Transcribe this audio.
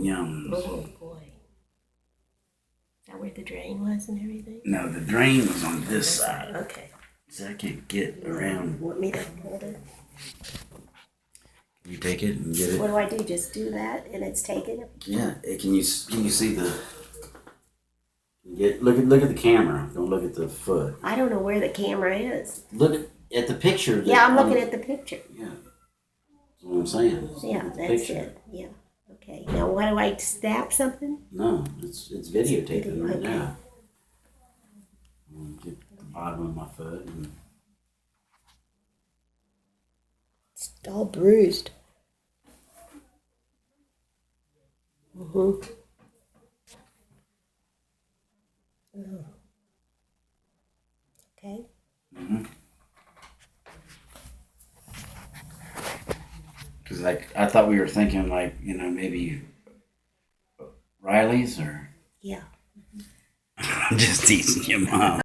yums. Oh boy. Is that where the drain was and everything? No, the drain was on this side. Okay. So I could get around. Want me to hold it? You take it and get What it. do I do? Just do that and it's taken? Yeah. Can you see the? Look at the camera. Don't look at the foot. I don't know where the camera is. Look at the picture. Yeah, I'm looking at the picture. Yeah. That's what I'm saying. Yeah, that's it. Yeah. Okay. Now, what do I snap something? No, it's videotaping right Okay. now. I'm gonna get the bottom of my foot and. It's all bruised. Oh. Okay. Because I thought we were thinking maybe Riley's or. Yeah. I'm just teasing you, Mom.